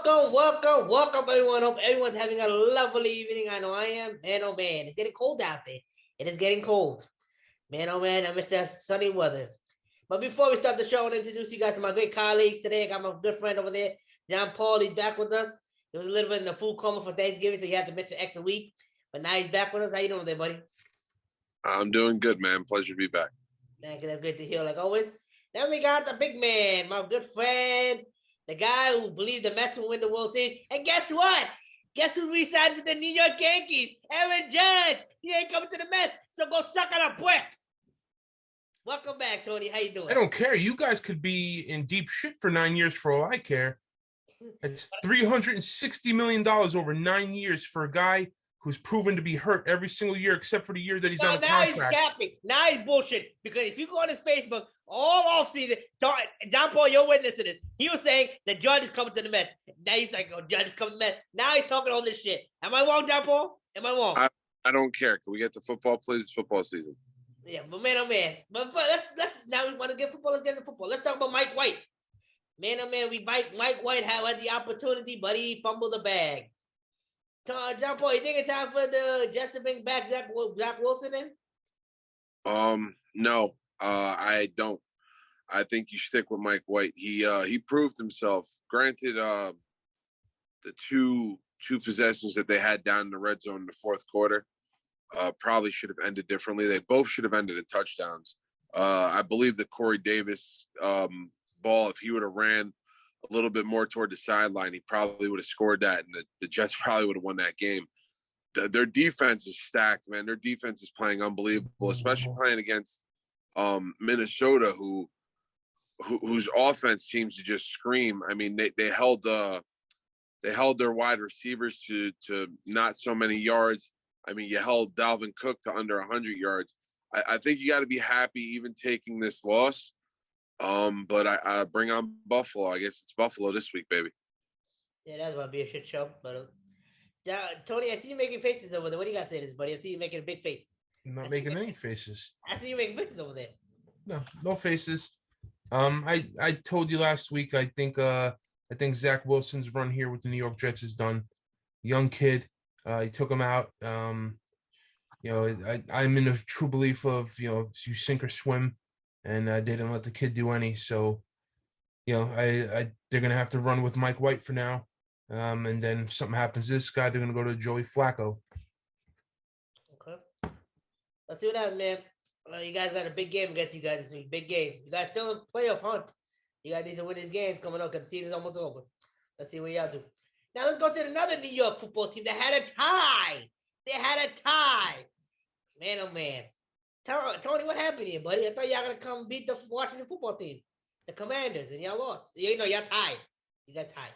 Welcome, everyone. Hope everyone's having a lovely evening. I know I am. Man, oh man, it's getting cold out there. It is getting cold. Man, oh man, I miss that sunny weather. But before we start the show, I want to introduce you guys to my great colleagues. Today, I got my good friend over there, John Paul. He's back with us. He was a little bit in the food coma for Thanksgiving, so he had to miss an extra week. But now he's back with us. How you doing there, buddy? I'm doing good, man. Pleasure to be back. Thank you. That's good to hear, like always. Then we got the big man, my good friend, the guy who believed the Mets will win the World Series. And guess what? Guess who re-signed with the New York Yankees? Aaron Judge. He ain't coming to the Mets, so go suck on a brick. Welcome back, Tony. How you doing? I don't care. You guys could be in deep shit for 9 years for all I care. It's $360 million over 9 years for a guy who's proven to be hurt every single year except for the year that he's on a contract. Now he's capping. Now he's bullshit. Because if you go on his Facebook all offseason, John Paul, you're witness to this. He was saying the Judge is coming to the Mets. Now he's like, oh, Judge is coming to the Mets. Now he's talking all this shit. Am I wrong, John Paul? Am I wrong? I don't care. Can we get to football, please? It's football season. Yeah, but man, oh man. But let's now we want to get football. Let's get into football. Let's talk about Mike White. Man, oh man, Mike White had the opportunity, but he fumbled the bag. John Paul, you think it's time for the Jets to bring back Zach Wilson in? No, I don't. I think you stick with Mike White. He proved himself. Granted, the two possessions that they had down in the red zone in the fourth quarter probably should have ended differently. They both should have ended in touchdowns. I believe the Corey Davis ball, if he would have ran a little bit more toward the sideline, he probably would have scored that, and the Jets probably would have won that game. Their defense is stacked, man. Their defense is playing unbelievable, especially playing against Minnesota, whose offense seems to just scream. I mean, they held their wide receivers to not so many yards. I mean, you held Dalvin Cook to under 100 yards. I think you got to be happy even taking this loss. But I bring on Buffalo. I guess it's Buffalo this week, baby. Yeah, that's gonna be a shit show. But Tony, I see you making faces over there. What do you got to say to this, buddy? I see you making a big face. I'm not making any faces. I see you making faces over there. No faces. I told you last week. I think Zach Wilson's run here with the New York Jets is done. Young kid. He took him out. I'm in a true belief of you sink or swim. And I didn't let the kid do any. So, they're going to have to run with Mike White for now. And then if something happens to this guy, they're going to go to Joey Flacco. Okay. Let's see what happens, man. You guys got a big game against you guys this week. Big game. You guys still in playoff hunt. You guys need to win these games coming up because the season's almost over. Let's see what y'all do. Now let's go to another New York football team that had a tie. Man, oh, man. Tony, what happened here, buddy? I thought y'all gonna come beat the Washington football team, the Commanders, and y'all lost. Y'all tied. You got tied.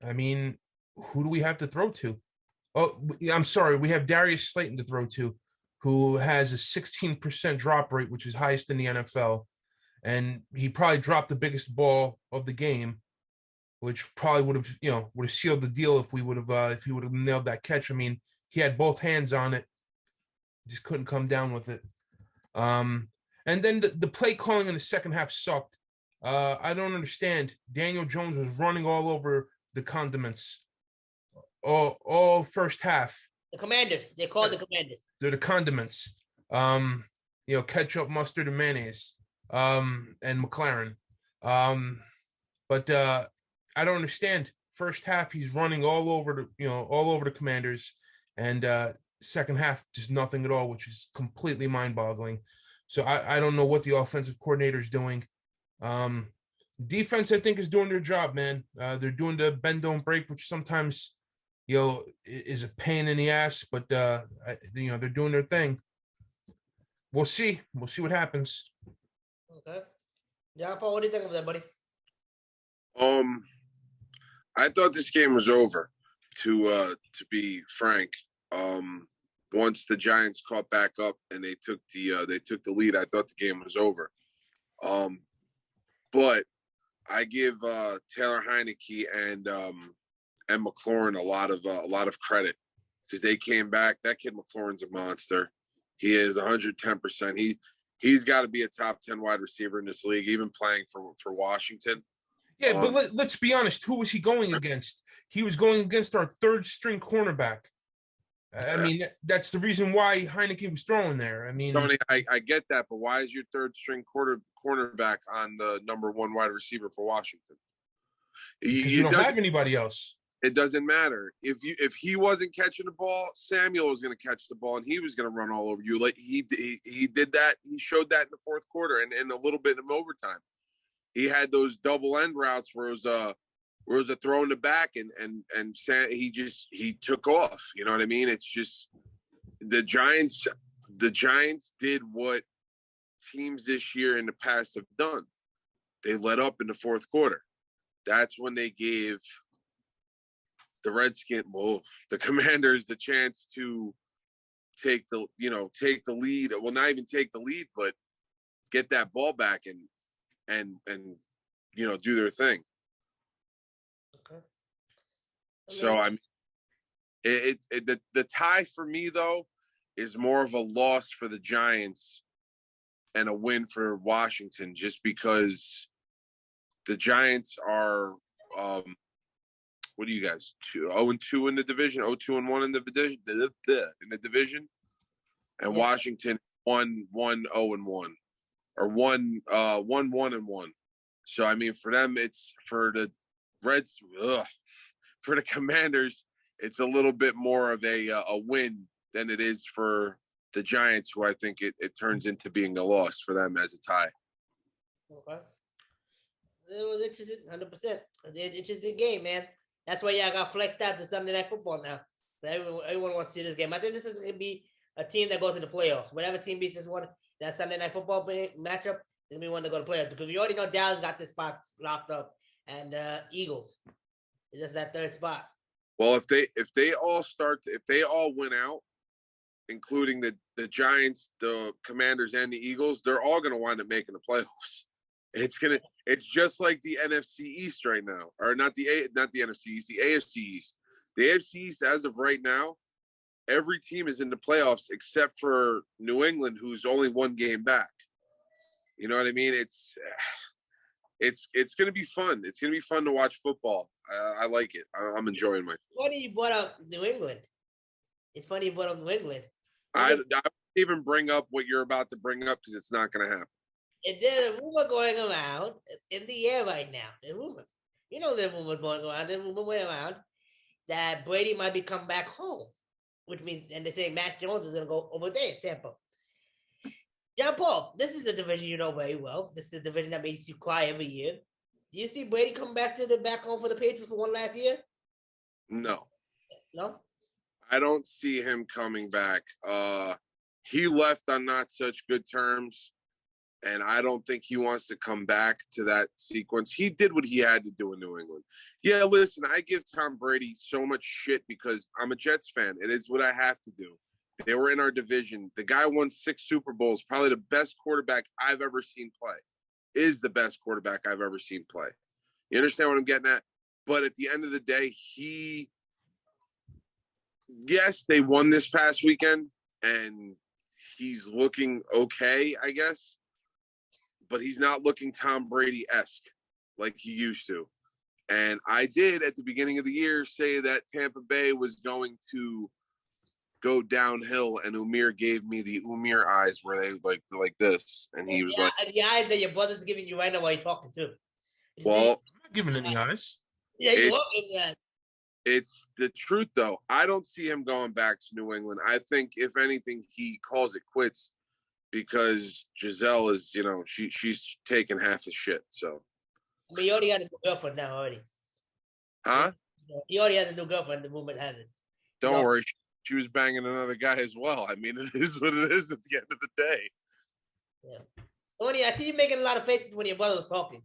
I mean, who do we have to throw to? Oh, I'm sorry. We have Darius Slayton to throw to, who has a 16% drop rate, which is highest in the NFL, and he probably dropped the biggest ball of the game, which probably would have sealed the deal if he would have nailed that catch. I mean. He had both hands on it, just couldn't come down with it. And then the play calling in the second half sucked. I don't understand. Daniel Jones was running all over the condiments all first half. The Commanders. They're called the Commanders. They're the condiments. Ketchup, mustard, and mayonnaise, and McLaren. But I don't understand. First half, he's running all over the Commanders. And second half, just nothing at all, which is completely mind-boggling. So I don't know what the offensive coordinator is doing. Defense, I think, is doing their job, man. They're doing the bend, don't break, which sometimes, is a pain in the ass. But, they're doing their thing. We'll see. We'll see what happens. Okay. John Paul, what do you think of that, buddy? I thought this game was over. To be frank, once the Giants caught back up and they took the lead, I thought the game was over. But I give Taylor Heineke and McLaurin a lot of credit because they came back. That kid McLaurin's a monster. He is 110%. he's got to be a top 10 wide receiver in this league, even playing for Washington. Yeah, but let's be honest. Who was he going against? He was going against our third string cornerback. I mean, that's the reason why Heineke was throwing there. I mean, Tony, I get that, but why is your third string cornerback on the number one wide receiver for Washington? You don't have anybody else. It doesn't matter. If he wasn't catching the ball, Samuel was going to catch the ball and he was going to run all over you. Like he did that. He showed that in the fourth quarter and a little bit in overtime. He had those double end routes where it was a throw in the back and he took off. You know what I mean? It's just the Giants did what teams this year in the past have done. They let up in the fourth quarter. That's when they gave the Commanders the chance to take the lead. Well, not even take the lead, but get that ball back and do their thing. Okay. So the tie for me though is more of a loss for the Giants and a win for Washington, just because the Giants are what do you guys 0-2 in the division, 0-2-1 in the division, and Washington 1-0-1 or 1-1-1. So I mean, for them, it's for the Reds. For the Commanders, it's a little bit more of a win than it is for the Giants, who I think it turns into being a loss for them as a tie. Okay. It was interesting, 100%. It's an interesting game, man. That's why I got flexed out to Sunday Night Football now. So everyone wants to see this game. I think this is going to be a team that goes to the playoffs. Whatever team beats this one, that Sunday Night Football matchup, is going to be one to go to playoffs. Because we already know Dallas got this spot locked up. And Eagles. It's just that third spot. Well, if they all win out, including the Giants, the Commanders, and the Eagles, they're all going to wind up making the playoffs. It's just like the NFC East right now, or not the NFC East, the AFC East. The AFC East, as of right now, every team is in the playoffs except for New England, who's only one game back. You know what I mean? It's going to be fun. It's going to be fun to watch football. I like it. I'm enjoying myself. Funny you brought up New England. It's funny you brought up New England. I won't even bring up what you're about to bring up because it's not going to happen. And there's a rumor going around in the air right now. There's rumors. You know there's rumors going around. There's rumors going around that Brady might be coming back home, which means, and they say Matt Jones is going to go over there in Tampa. John Paul, this is the division you know very well. This is the division that makes you cry every year. Do you see Brady come back home for the Patriots for one last year? No. No? I don't see him coming back. He left on not such good terms, and I don't think he wants to come back to that sequence. He did what he had to do in New England. Yeah, listen, I give Tom Brady so much shit because I'm a Jets fan. It is what I have to do. They were in our division. The guy won 6 Super Bowls, probably the best quarterback I've ever seen play. Is the best quarterback I've ever seen play. You understand what I'm getting at? But at the end of the day, yes, they won this past weekend, and he's looking okay, I guess. But he's not looking Tom Brady-esque like he used to. And I did, at the beginning of the year, say that Tampa Bay was going to go downhill, and Umir gave me the Umir eyes where they like this, and he was like, the eyes that your brother's giving you right now while you're talking too. Well, I'm not giving any eyes. Yeah, you are giving eyes. It's the truth, though. I don't see him going back to New England. I think, if anything, he calls it quits because Giselle is, she's taking half his shit. So, I mean, he already got a new girlfriend now already. Huh? He already has a new girlfriend. The woman has it. Don't worry. She was banging another guy as well. I mean, it is what it is at the end of the day. Yeah. Tony, I see you making a lot of faces when your brother was talking.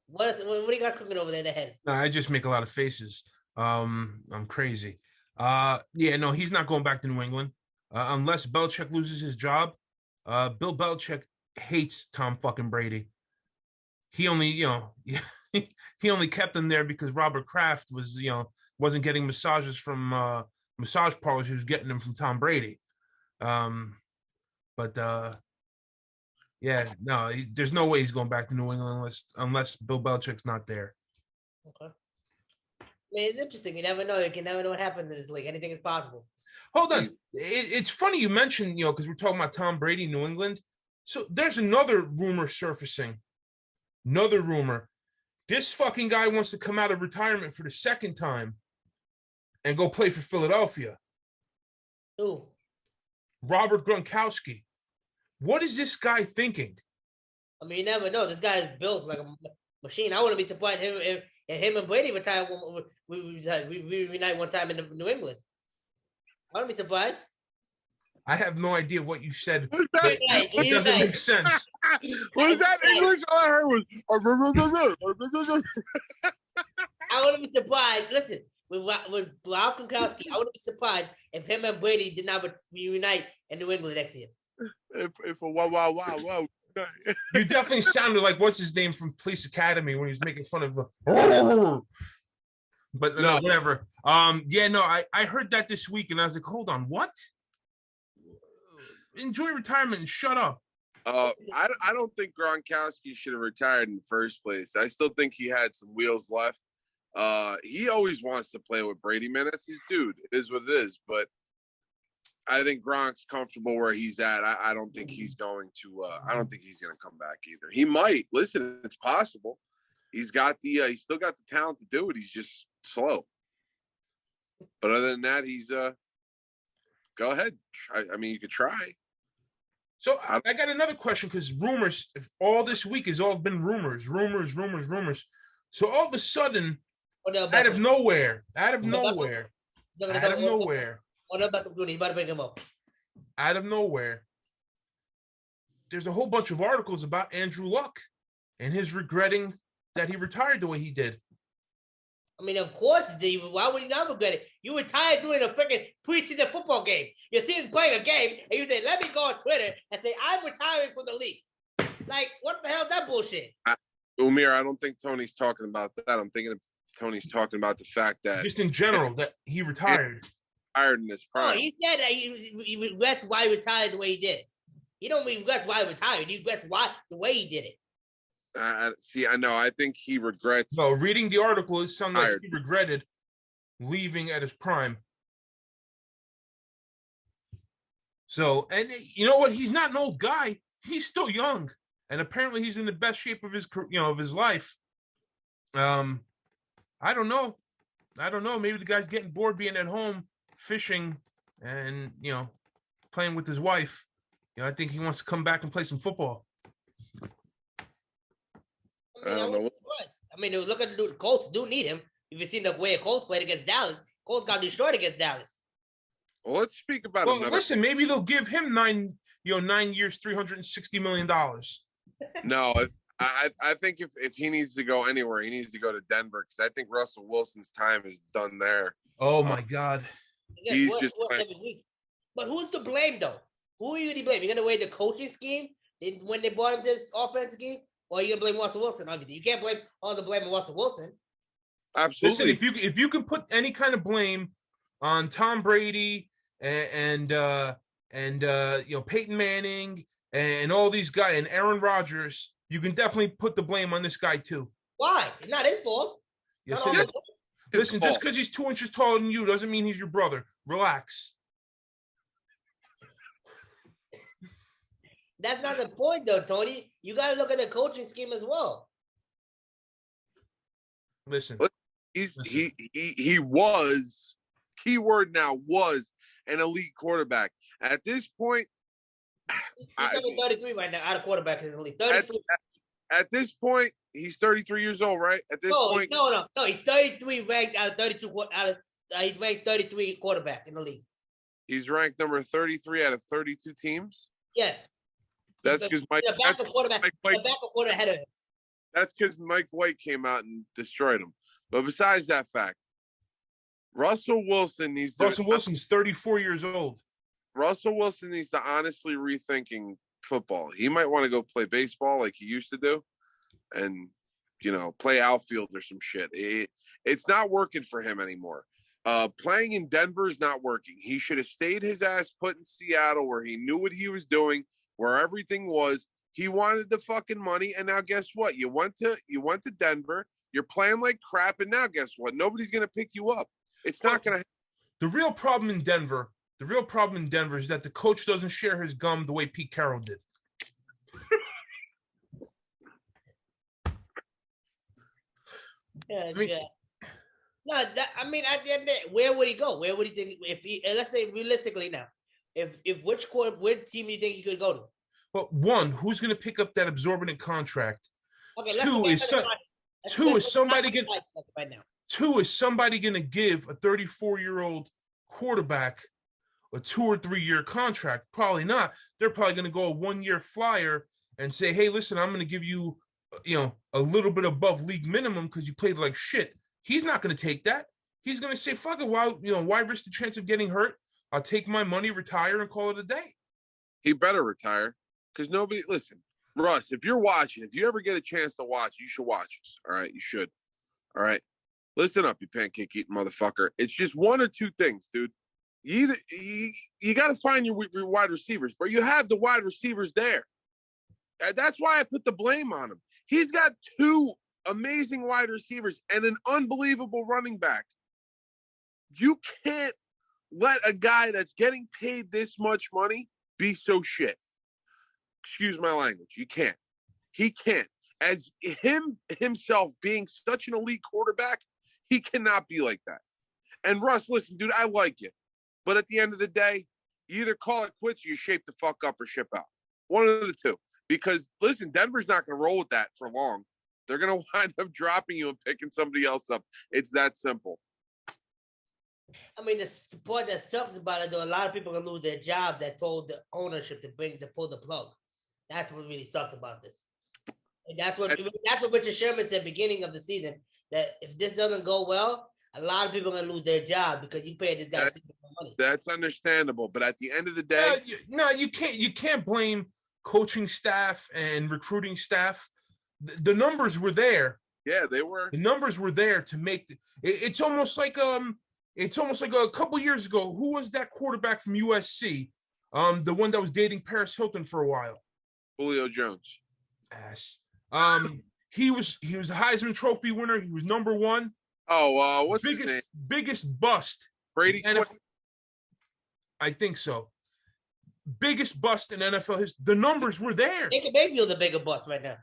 What do you got cooking over there in the head? No, I just make a lot of faces. I'm crazy. No, he's not going back to New England unless Belichick loses his job. Bill Belichick hates Tom fucking Brady. He only, he only kept him there because Robert Kraft wasn't getting massages from massage parlors. He was getting them from Tom Brady. But Yeah, no, there's no way he's going back to New England unless Bill Belichick's not there. Okay. I mean, it's interesting. You never know. You can never know what happens in this league. Anything is possible. Hold on. It's funny you mentioned, because we're talking about Tom Brady, New England. So there's another rumor surfacing. Another rumor. This fucking guy wants to come out of retirement for the second time and go play for Philadelphia. Who? Robert Gronkowski. What is this guy thinking? I mean, you never know. This guy is built like a machine. I wouldn't be surprised if him and Brady retire. We reunite one time in New England. I wouldn't be surprised. I have no idea what you said. It doesn't make sense. Was that English? All I heard was. I wouldn't be surprised. Listen, with Rob Gronkowski, I wouldn't be surprised if him and Brady did not reunite in New England next year. If a wow. You definitely sounded like what's his name from Police Academy when he was making fun of. But no, whatever. I heard that this week, and I was like, hold on, what? Enjoy retirement and shut up. I don't think Gronkowski should have retired in the first place. I still think he had some wheels left. He always wants to play with Brady, man. That's his dude. It is what it is. But I think Gronk's comfortable where he's at. I don't think he's going to. I don't think he's going to come back either. He might. Listen, it's possible. He's still got the talent to do it. He's just slow. But other than that, he's go ahead. I mean, you could try. So I got another question because rumors. If all this week has all been rumors. So all of a sudden, out of nowhere. Out of nowhere, there's a whole bunch of articles about Andrew Luck and his regretting that he retired the way he did. I mean, of course, why would he not regret it? You retired doing a freaking preseason football game. Your team's playing a game, and you say, let me go on Twitter and say, I'm retiring from the league. Like, what the hell is that bullshit? Umir, I don't think Tony's talking about that. I'm thinking Tony's talking about the fact that... Just in general, that he retired. Retired in his prime. Oh, he said that he regrets why he retired the way he did it. He don't regret why he retired. He regrets the way he did it. See, I know. I think he regrets. No, reading the article, it sounded like he regretted leaving at his prime. So, and you know what? He's not an old guy. He's still young, and apparently he's in the best shape of his, of his life. I don't know. Maybe the guy's getting bored being at home fishing and playing with his wife. I think he wants to come back and play some football. I don't know. I mean, look at the Colts do need him. If you've seen the way the Colts played against Dallas, Colts got destroyed against Dallas. Well, let's speak about another. Listen, maybe they'll give him 9 years, $360 million. No, I think if he needs to go anywhere, he needs to go to Denver because I think Russell Wilson's time is done there. Oh my God, he's just. But who's to blame though? Who are you going to blame? You're going to weigh the coaching scheme when they brought him to this offensive scheme? Or are you going to blame Russell Wilson? Obviously, you can't blame all the blame on Russell Wilson. Absolutely. Listen, if you can put any kind of blame on Tom Brady and Peyton Manning and all these guys and Aaron Rodgers, you can definitely put the blame on this guy too. Why? It's not his fault. Yes, it is. Listen, just because he's 2 inches taller than you doesn't mean he's your brother. Relax. That's not the point, though, Tony. You got to look at the coaching scheme as well. Listen, he was, keyword now, was an elite quarterback. At this point, he's 33 right now, out of quarterback in the league. 33. At this point, he's 33 years old, right? At this point, no. He's 33 ranked out of 32. He's ranked 33 quarterback in the league. He's ranked number 33 out of 32 teams. Yes. That's because Mike quarterback ahead of him. That's because Mike White came out and destroyed him. But besides that fact, Russell Wilson's 34 years old. Russell Wilson needs to honestly rethinking football. He might want to go play baseball like he used to do and, play outfield or some shit. It's not working for him anymore. Playing in Denver is not working. He should have stayed his ass put in Seattle where he knew what he was doing, where everything was, He wanted the fucking money, and now guess what? You went to Denver. You're playing like crap, and now guess what? Nobody's gonna pick you up. It's not gonna. The real problem in Denver is that the coach doesn't share his gum the way Pete Carroll did. Yeah, No, at the end of the day, where would he go? Where would he think if he? Let's say realistically now, if which team do you think he could go to? Well, one, who's going to pick up that absorbent contract? Okay, Two is somebody going to give a 34-year-old quarterback a 2 or 3 year contract? Probably not. They're probably going to go a 1 year flyer and say, "Hey, listen, I'm going to give you, a little bit above league minimum because you played like shit." He's not going to take that. He's going to say, "Fuck it. Why risk the chance of getting hurt? I'll take my money, retire, and call it a day." He better retire because nobody. Listen, Russ, if you're watching, if you ever get a chance to watch, you should watch us. All right, you should. All right, listen up, you pancake eating motherfucker. It's just one or two things, dude. You got to find your wide receivers, but you have the wide receivers there. That's why I put the blame on him. He's got 2 amazing wide receivers and an unbelievable running back. You can't let a guy that's getting paid this much money be so shit. Excuse my language. You can't. He can't. As himself being such an elite quarterback, he cannot be like that. And Russ, listen, dude, I like you. But at the end of the day, you either call it quits or you shape the fuck up or ship out. One of the two. Because, listen, Denver's not going to roll with that for long. They're going to wind up dropping you and picking somebody else up. It's that simple. The part that sucks about it, though, a lot of people are going to lose their job that told the ownership to pull the plug. That's what really sucks about this. And that's what Richard Sherman said beginning of the season, that if this doesn't go well, a lot of people are going to lose their job because you paid this guy money. That's understandable. But at the end of the day... You can't blame coaching staff and recruiting staff. The numbers were there. Yeah, they were. The numbers were there to make it's almost like a couple years ago. Who was that quarterback from USC? The one that was dating Paris Hilton for a while. Julio Jones. Ass. He was a Heisman Trophy winner. He was number 1. Oh, what's his name? Biggest bust. Brady. I think so. Biggest bust in NFL history. The numbers were there. Baker Mayfield's a bigger bust right now.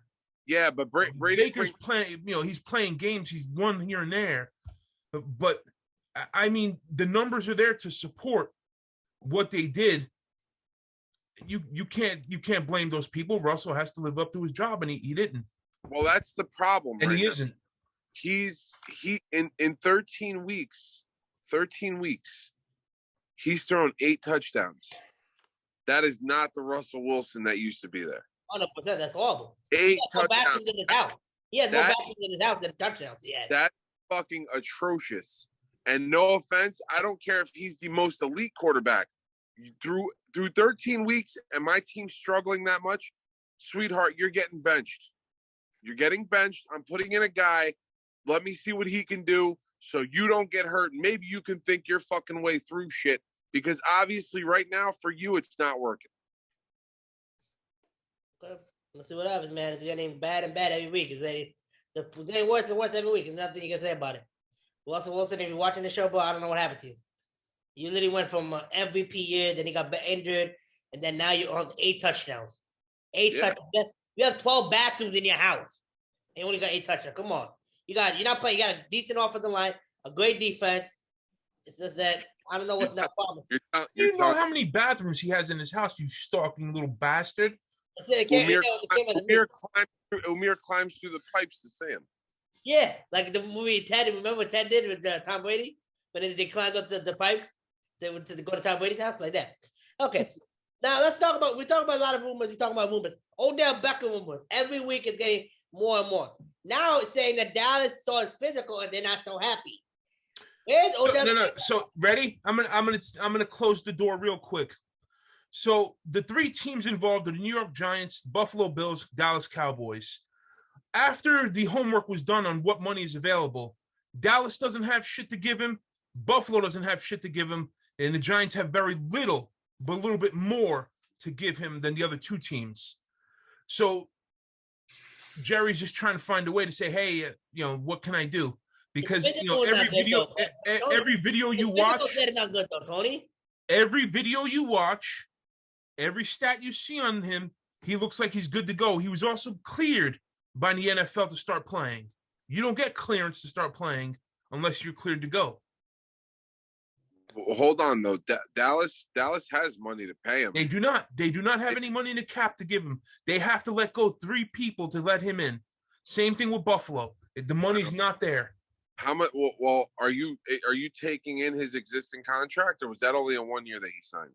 Yeah, but Brady Baker's playing. He's playing games. He's won here and there, but the numbers are there to support what they did. You can't blame those people. Russell has to live up to his job, and he didn't. Well, that's the problem, and right he now. Isn't. He in 13 weeks, he's thrown 8 touchdowns. That is not the Russell Wilson that used to be there. 100%. That's horrible. 8 touchdowns. He has more backing in his house than touchdowns. Yeah. That's fucking atrocious. And no offense, I don't care if he's the most elite quarterback. Through 13 weeks and my team's struggling that much, sweetheart, you're getting benched. You're getting benched. I'm putting in a guy. Let me see what he can do so you don't get hurt. Maybe you can think your fucking way through shit. Because obviously right now for you, it's not working. Okay. Let's see what happens, man. It's getting bad and bad every week. It's getting worse and worse every week. There's nothing you can say about it. Russell Wilson, if you're watching the show, bro, I don't know what happened to you. You literally went from MVP year, then he got injured, and then now you're on 8 touchdowns. 8 touchdowns. You have 12 bathrooms in your house. And you only got 8 touchdowns. Come on. You're not playing. You got a decent offensive line, a great defense. It's just that I don't know what's that problem. You know how many bathrooms he has in his house, you stalking little bastard. Umir climbs through the pipes to see him. Yeah, like the movie Ted. Remember what Ted did with Tom Brady? When they climbed up the pipes to go to Tom Brady's house? Like that. Okay. Now let's talk about, we talk about a lot of rumors. We talk about rumors. Odell Beckham rumors. Every week it's getting more and more. Now it's saying that Dallas saw his physical and they're not so happy. Where's Odell? No. So ready? I'm gonna close the door real quick. So the 3 teams involved are the New York Giants, Buffalo Bills, Dallas Cowboys. After the homework was done on what money is available, Dallas doesn't have shit to give him. Buffalo doesn't have shit to give him. And the Giants have very little, but a little bit more to give him than the other 2 teams. So Jerry's just trying to find a way to say, hey, what can I do? Because every video you watch, not good though, Tony. Every video you watch, every stat you see on him, he looks like he's good to go. He was also cleared by the NFL to start playing. You don't get clearance to start playing unless you're cleared to go. Hold on though, Dallas has money to pay him. They do not have any money in the cap to give him. They have to let go 3 people to let him in. Same thing with Buffalo. The money's not there. How much? Well, are you taking in his existing contract, or was that only a 1 year that he signed?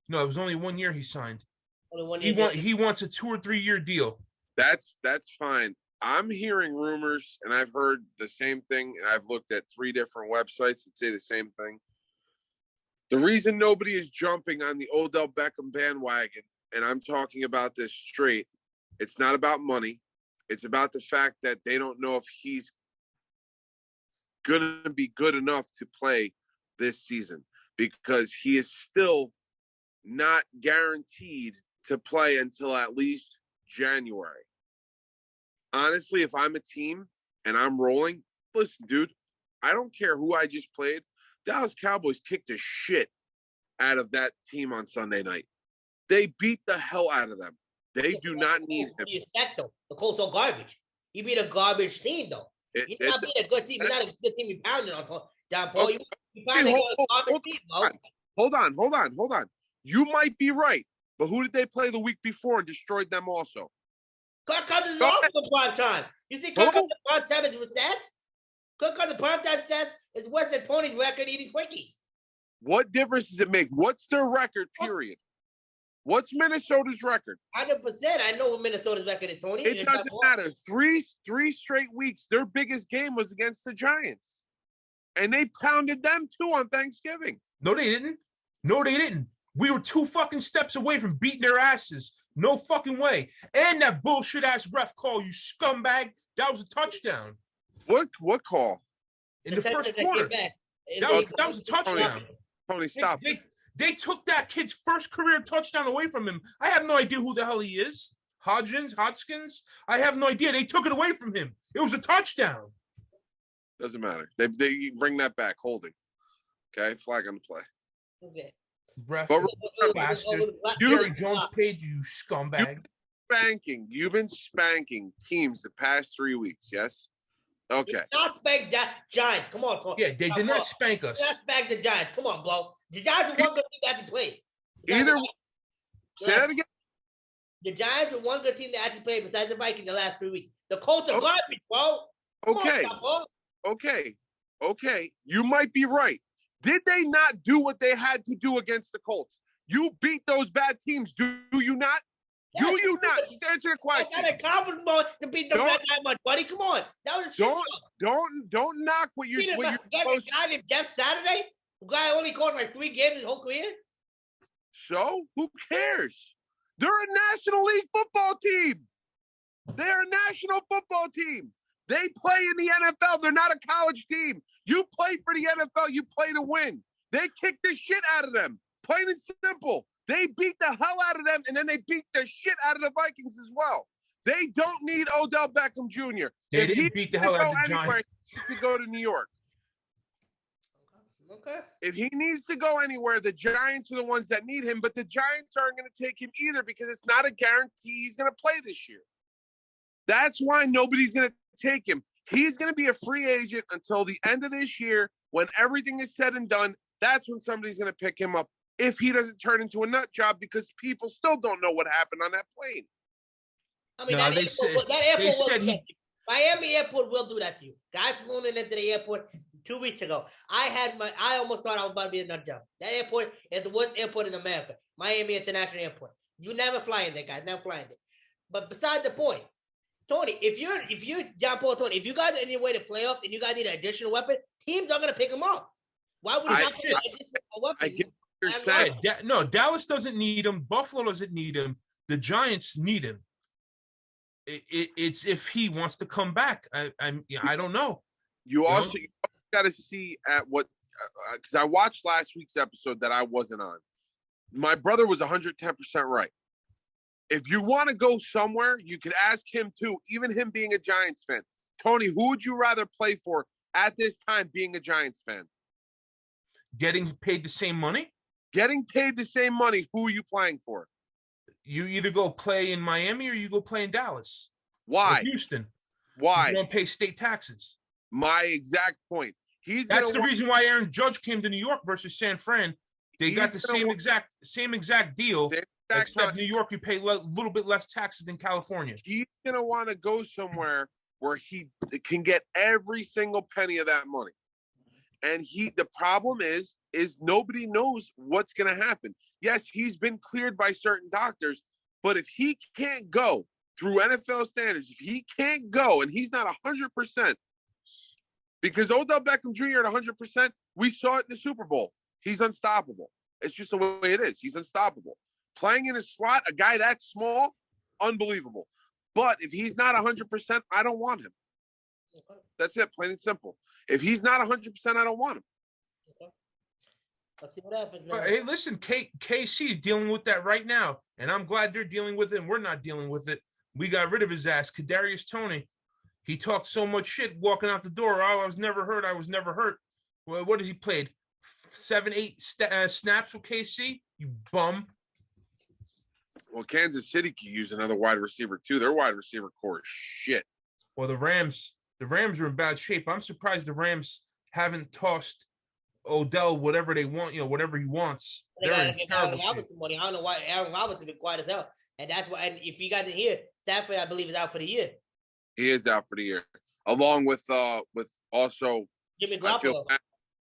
No, it was only 1 year he signed. Only 1 year. He wants a 2 or 3 year deal. That's fine. I'm hearing rumors, and I've heard the same thing, and I've looked at 3 different websites that say the same thing. The reason nobody is jumping on the Odell Beckham bandwagon, and I'm talking about this straight, it's not about money. It's about the fact that they don't know if he's going to be good enough to play this season, because he is still not guaranteed to play until at least January. Honestly, if I'm a team and I'm rolling, listen, dude, I don't care who I just played. Dallas Cowboys kicked the shit out of that team on Sunday night. They beat the hell out of them. They do not need him. The Colts are garbage. You beat a garbage team, though. He's not beat a good team. He's not a good team you pounded on, John Paul. Okay. You pounded a garbage team, though. Hold on. You might be right, but who did they play the week before and destroyed them also? Kirk Cousins is also in prime time. You see Kirk Cousins in prime time is with stats? Kirk Cousins prime time stats is worse than Tony's record eating Twinkies. What difference does it make? What's their record, period? What's Minnesota's record? 100%. I know what Minnesota's record is, Tony. It doesn't matter. Three straight weeks, their biggest game was against the Giants. And they pounded them, too, on Thanksgiving. No, they didn't. We were 2 fucking steps away from beating their asses. No fucking way. And that bullshit-ass ref call, you scumbag. That was a touchdown. What call? In the first quarter. That was a touchdown. Tony, stop. They took that kid's first career touchdown away from him. I have no idea who the hell he is. Hodgkins? I have no idea. They took it away from him. It was a touchdown. Doesn't matter. They bring that back. Holding. Okay? Flag on the play. Okay. Ref, bastard. Jerry Jones paid you, scumbag. You've been spanking teams the past 3 weeks, yes? Okay. Not spank Giants. Come on, Tony. Yeah, they did not spank us. Not spank the Giants. Come on, bro. The Giants are one good team that actually played. Say that again. The Giants are one good team that actually played besides the Vikings the last 3 weeks. The Colts are garbage, bro. Okay. You might be right. Did they not do what they had to do against the Colts? You beat those bad teams, do you not? Do you not? Just answer the question. I got a confidence mode to beat them that much, buddy. Come on. That was a shit show. Don't knock what you're supposed to. Guy named Jeff Saturday, who guy only called like 3 games his whole career. So who cares? They're a National League football team. They're a national football team. They play in the NFL. They're not a college team. You play for the NFL. You play to win. They kick the shit out of them. Plain and simple. They beat the hell out of them, and then they beat the shit out of the Vikings as well. They don't need Odell Beckham Jr. They didn't beat the hell out of the Giants. He needs to go to New York. Okay. If he needs to go anywhere, the Giants are the ones that need him, but the Giants aren't going to take him either because it's not a guarantee he's going to play this year. That's why nobody's going to take him. He's going to be a free agent until the end of this year. When everything is said and done, that's when somebody's going to pick him up if he doesn't turn into a nut job because people still don't know what happened on that plane. I mean, Miami airport will do that to you. Guy flew into the airport 2 weeks ago. I almost thought I was about to be a nut job. That airport is the worst airport in America. Miami International Airport. You never fly in there, guys. Never fly in there. But beside the point, Tony, if you're John Paul, Tony, if you guys are in your way to playoffs and you guys need an additional weapon, teams are going to pick them up. Why would you not pick an additional weapon? I get what you're saying. No, Dallas doesn't need him. Buffalo doesn't need him. The Giants need him. It's if he wants to come back. I don't know. You also got to see at what because I watched last week's episode that I wasn't on. My brother was 110% right. If you want to go somewhere, you could ask him too, even him being a Giants fan. Tony, who would you rather play for at this time being a Giants fan? Getting paid the same money? Getting paid the same money, who are you playing for? You either go play in Miami or you go play in Dallas. Why? Or Houston. Why? You don't pay state taxes. My exact point. That's the reason why Aaron Judge came to New York versus San Fran. They got the same exact deal. Except New York, you pay a little bit less taxes than California. He's going to want to go somewhere where he can get every single penny of that money. And the problem is nobody knows what's going to happen. Yes, he's been cleared by certain doctors, but if he can't go through NFL standards, if he can't go and he's not 100%, because Odell Beckham Jr. at 100%, we saw it in the Super Bowl. He's unstoppable. It's just the way it is. He's unstoppable. Playing in a slot, a guy that small, unbelievable. But if he's not 100%, I don't want him. That's it, plain and simple. If he's not 100%, I don't want him. Okay. Let's see what happens, man. Hey, listen, KC is dealing with that right now, and I'm glad they're dealing with it, and we're not dealing with it. We got rid of his ass. Kadarius Toney, he talked so much shit walking out the door. Oh, I was never hurt. I was never hurt. Well, what has he played? 7, 8 snaps with KC? You bum. Well, Kansas City could use another wide receiver, too. Their wide receiver core is shit. Well, the Rams are in bad shape. I'm surprised the Rams haven't tossed Odell whatever they want, whatever he wants. They're in terrible shape. Money. I don't know why Aaron Robinson been quiet as hell. And that's why, and if you got to hear, Stafford, I believe, is out for the year. He is out for the year. Along with also Jimmy Garoppolo.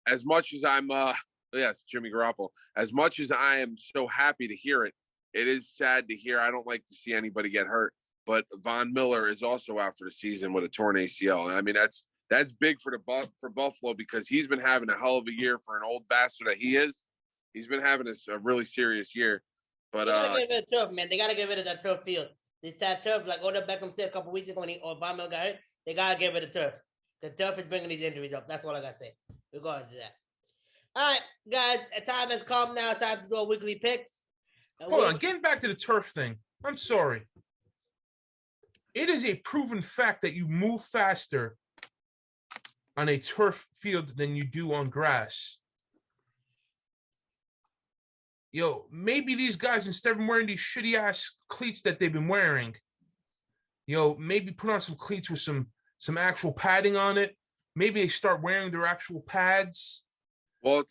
As much as I'm Jimmy Garoppolo. As much as I am so happy to hear it, it is sad to hear. I don't like to see anybody get hurt. But Von Miller is also out for the season with a torn ACL. And I mean, that's big for Buffalo because he's been having a hell of a year for an old bastard that he is. He's been having a really serious year. But they gotta get rid of turf, man. They gotta get rid of that turf field. This that turf, like Odell Beckham said a couple weeks ago when Von Miller got hurt, they gotta get rid of turf. The turf is bringing these injuries up. That's all I gotta say. Regardless of that. All right, guys, time has come now. Time to do our weekly picks. Hold on, getting back to the turf thing. I'm sorry. It is a proven fact that you move faster on a turf field than you do on grass. Maybe these guys, instead of wearing these shitty ass cleats that they've been wearing, maybe put on some cleats with some actual padding on it. Maybe they start wearing their actual pads. Well,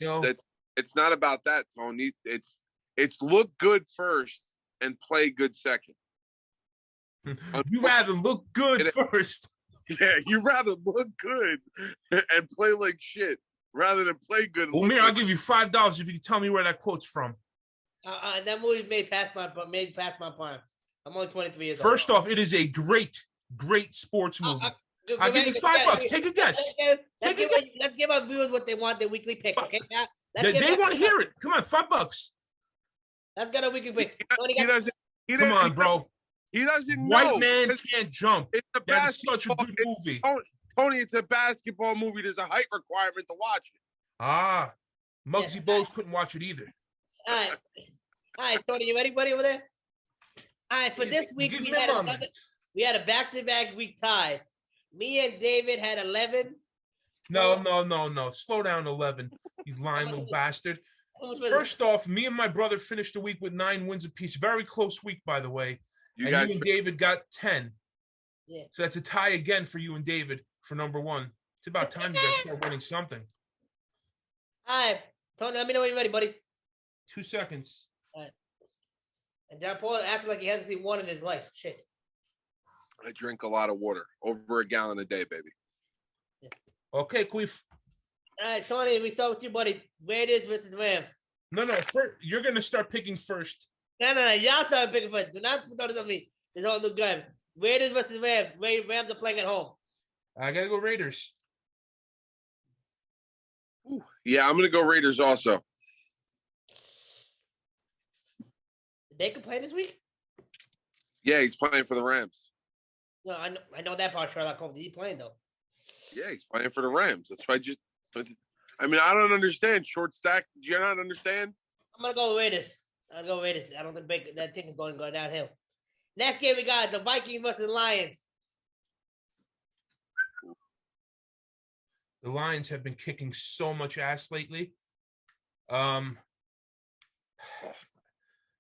it's not about that, Tony. It's look good first and play good second. You rather look good first. Yeah, you rather look good and play like shit rather than play good. Well, I'll give you $5 if you can tell me where that quote's from. That movie made past my prime. I'm only 23 years old. First off, it is a great sports movie. I'll give you $5. Take a guess. Let's give our viewers what they want, their weekly picks, okay? They want to hear it. Come on, $5. Let's get a weekly picks. Come on, bro. He doesn't know. White man can't jump. It's a basketball. Such a good movie. Tony, it's a basketball movie. There's a height requirement to watch it. Muggsy Bogues couldn't watch it either. All right, Tony, you ready, buddy, over there? All right, for this week, we had a back-to-back week ties. Me and David had 11. No. Slow down, 11. You lying little bastard. First off, me and my brother finished the week with 9 wins apiece. Very close week, by the way. You and David got 10. Yeah. So that's a tie again for you and David for number 1. It's about time you guys start winning something. All right. Tony, let me know when you're ready, buddy. 2 seconds. All right. And John Paul acts like he hasn't seen one in his life. Shit. I drink a lot of water. Over a gallon a day, baby. Yeah. Okay, Queef. All right, Tony, we start with you, buddy. Raiders versus Rams. No. First, you're going to start picking first. No. Y'all start picking first. Do not put this on me. This whole new game. Raiders versus Rams. Rams are playing at home. I got to go Raiders. Ooh. Yeah, I'm going to go Raiders also. Did Baker play this week? Yeah, he's playing for the Rams. No, I know that part, Sherlock Holmes. Is he playing, though? Yeah, he's playing for the Rams. That's why I don't understand. Short stack. Do you not understand? I'm going to go Raiders. I'll go Raiders. I don't think that thing is going downhill. Next game we got the Vikings versus Lions. The Lions have been kicking so much ass lately. I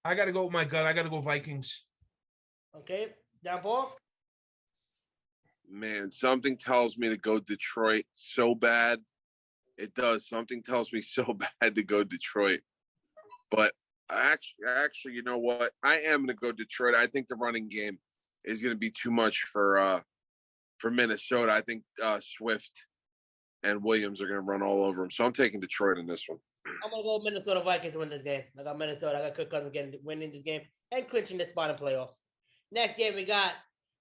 got to go with my gut. I got to go Vikings. Okay, John Paul. Man, something tells me to go Detroit so bad. It does. Something tells me so bad to go Detroit. But actually, you know what? I am going to go Detroit. I think the running game is going to be too much for Minnesota. I think Swift and Williams are going to run all over them. So I'm taking Detroit in this one. I'm going to go Minnesota Vikings win this game. I got Minnesota. I got Kirk Cousins winning this game and clinching the spot in playoffs. Next game, we got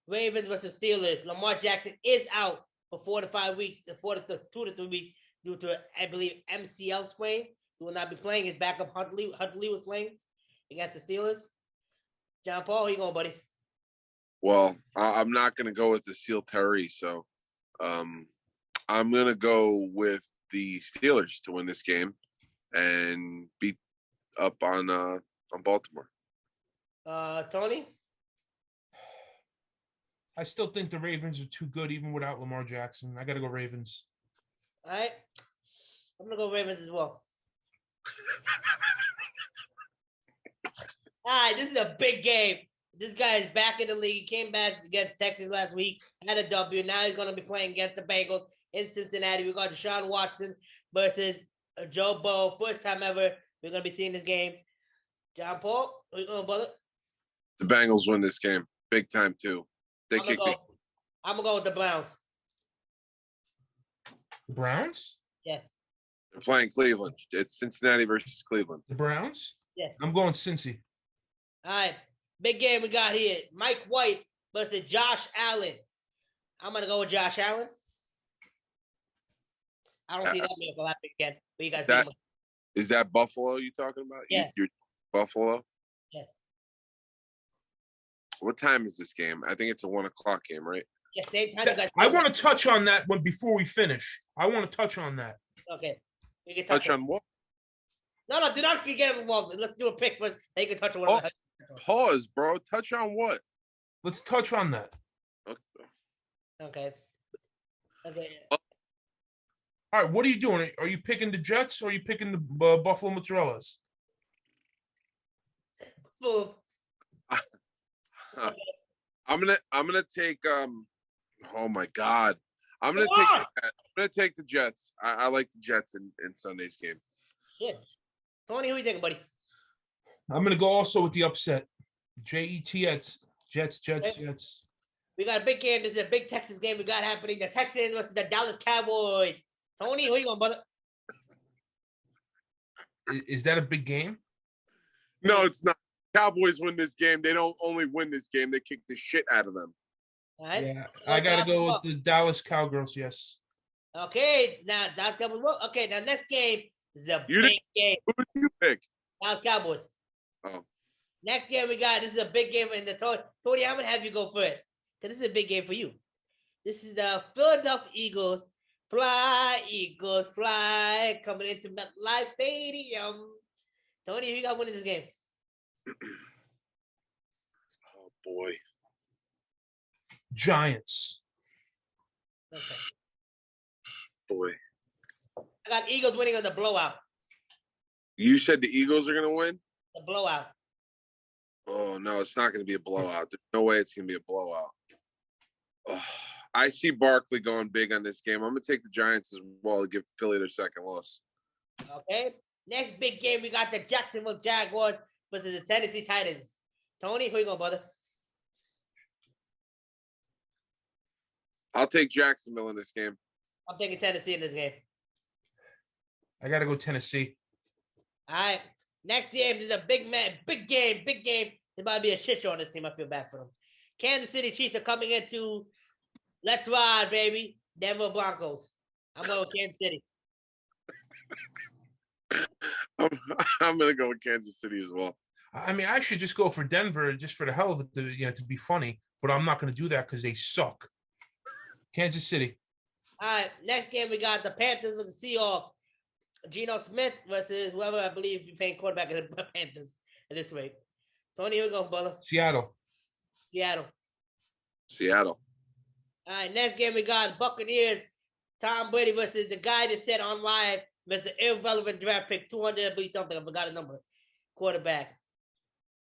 Ravens versus Steelers. Lamar Jackson is out for 4 to 5 weeks, 2 to 3 weeks due to, I believe, MCL sprain. He will not be playing. His backup, Huntley was playing against the Steelers. John Paul, who you going, buddy? Well, I'm not going to go with the Seal Terry, so I'm going to go with the Steelers to win this game and beat up on Baltimore. Tony? I still think the Ravens are too good even without Lamar Jackson. I got to go Ravens. All right. I'm going to go Ravens as well. All right, this is a big game. This guy is back in the league. Came back against Texas last week. Had a W. Now he's going to be playing against the Bengals in Cincinnati. We got Deshaun Watson versus Joe Burrow. First time ever we're going to be seeing this game. John Paul, who you going, brother? The Bengals win this game. Big time, too. I'm going to go with the Browns. The Browns? Yes. They're playing Cleveland. It's Cincinnati versus Cleveland. The Browns? Yes. I'm going Cincy. All right. Big game we got here. Mike White versus Josh Allen. I'm going to go with Josh Allen. I don't see that miracle happening again. But you guys is that Buffalo you talking about? Yeah. You're Buffalo? Yes. What time is this game? I think it's a 1 o'clock game, right? Yeah, same time. I want to touch on that one before we finish. I want to touch on that. Okay. You can touch on what? No, do not get involved. Let's do a pick, but you can touch on whatever. Pause, bro. Touch on what? Let's touch on that. Okay. All right, what are you doing? Are you picking the Jets or are you picking the Buffalo Mozzarellas? Full. I'm gonna take oh my god. I'm gonna take the Jets. I like the Jets in Sunday's game. Shit. Tony, who you taking, buddy? I'm gonna go also with the upset. Jets. We got a big game. This is a big Texas game we got happening. The Texans versus the Dallas Cowboys. Tony, who you going, brother? Is that a big game? No, it's not. Cowboys win this game. They don't only win this game, they kick the shit out of them. All right. Yeah, I got to go with the Dallas Cowgirls, yes. Okay, now Dallas Cowboys. Okay, now next game is a big game. Who did you pick? Dallas Cowboys. Oh. Next game we got, this is a big game in the Tony. Tony, I'm going to have you go first because this is a big game for you. This is the Philadelphia Eagles. Fly, Eagles, fly. Coming into MetLife Stadium. Tony, who you got winning this game? Oh, boy. Giants. Okay. Boy. I got Eagles winning on the blowout. You said the Eagles are going to win? The blowout. Oh, no, it's not going to be a blowout. There's no way it's going to be a blowout. Oh, I see Barkley going big on this game. I'm going to take the Giants as well to give Philly their second loss. Okay. Next big game, we got the Jacksonville Jaguars versus the Tennessee Titans. Tony, who you going, brother? I'll take Jacksonville in this game. I'm taking Tennessee in this game. I got to go Tennessee. All right. Next game is a big game. It's about to be a shit show on this team. I feel bad for them. Kansas City Chiefs are coming into let's ride, baby. Denver Broncos. I'm going with Kansas City. I'm going to go with Kansas City as well. I mean, I should just go for Denver just for the hell of it, to be funny. But I'm not going to do that because they suck. Kansas City. All right. Next game, we got the Panthers versus Seahawks. Geno Smith versus whoever I believe you're paying quarterback in the Panthers at this rate. Tony, who goes, brother? Seattle. Seattle. Seattle. All right, next game we got Buccaneers, Tom Brady versus the guy that said on live, Mr. Irrelevant draft pick, 200 and something. I forgot his number. Quarterback.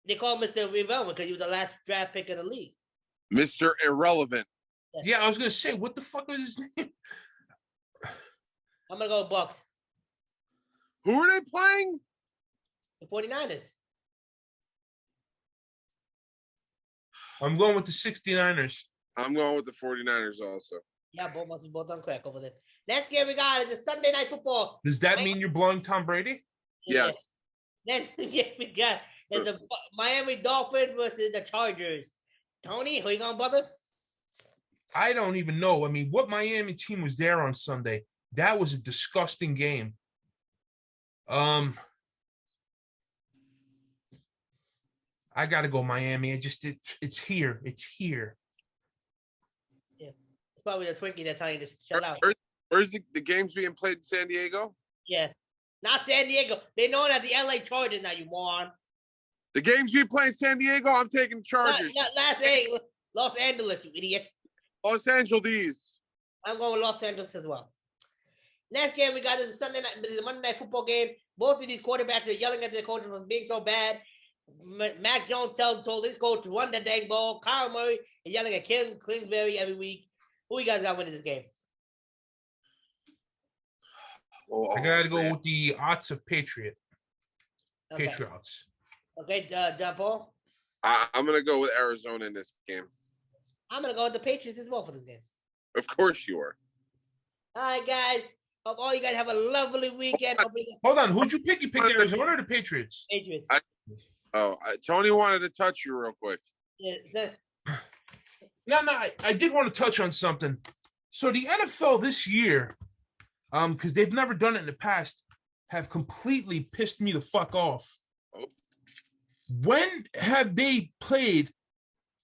They call him Mr. Irrelevant because he was the last draft pick in the league. Mr. Irrelevant. Yeah, I was gonna say, what the fuck was his name? I'm gonna go Bucks. Who are they playing? The 49ers. I'm going with the 69ers. I'm going with the 49ers also. Yeah, both must be both on crack over there. Next game we got is the Sunday Night Football. Does that mean you're blowing Tom Brady? Yes. Next game we got is the Miami Dolphins versus the Chargers. Tony, who you going, brother? I don't even know. I mean, what Miami team was there on Sunday? That was a disgusting game. I gotta go Miami. It's here. It's here. Yeah, it's probably the Twinkie that's telling you to shut out. Where's the games being played in San Diego? Yeah, not San Diego. They're known as the LA Chargers now, you moron. The games being played in San Diego. I'm taking the Chargers. Los Angeles, you idiot. Los Angeles. I'm going with Los Angeles as well. Next game we got is a Monday Night Football game. Both of these quarterbacks are yelling at their coaches for being so bad. Mac Jones told his coach to run the dang ball. Kyle Murray is yelling at Kingsbury every week. Who you guys got winning this game? I gotta go with the odds of Patriots. Okay, John Paul? I'm going to go with Arizona in this game. I'm going to go with the Patriots as well for this game. Of course you are. All right, guys. Hope all you guys have a lovely weekend. Hold on. Who'd you pick? You picked Arizona or the Patriots? Patriots. Tony wanted to touch you real quick. Yeah, No, I did want to touch on something. So the NFL this year, because they've never done it in the past, have completely pissed me the fuck off. When have they played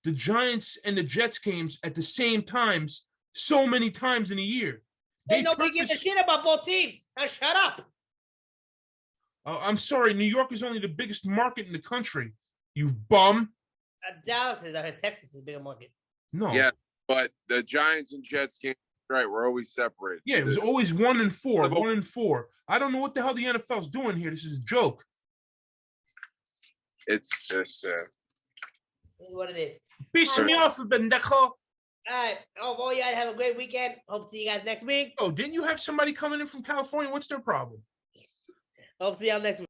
the Giants and the Jets games at the same times so many times in a year? Nobody gives a shit about both teams. Now shut up. I'm sorry. New York is only the biggest market in the country. You bum. Dallas is Texas is a bigger market. No. Yeah, but the Giants and Jets games, right, we're always separated. Yeah, it was always 1-4, 1-4. I don't know what the hell the NFL's doing here. This is a joke. It's just This is what it is. Piss me off, bendejo. All right. Hope all you guys have a great weekend. Hope to see you guys next week. Oh, didn't you have somebody coming in from California? What's their problem? Hope to see y'all next week.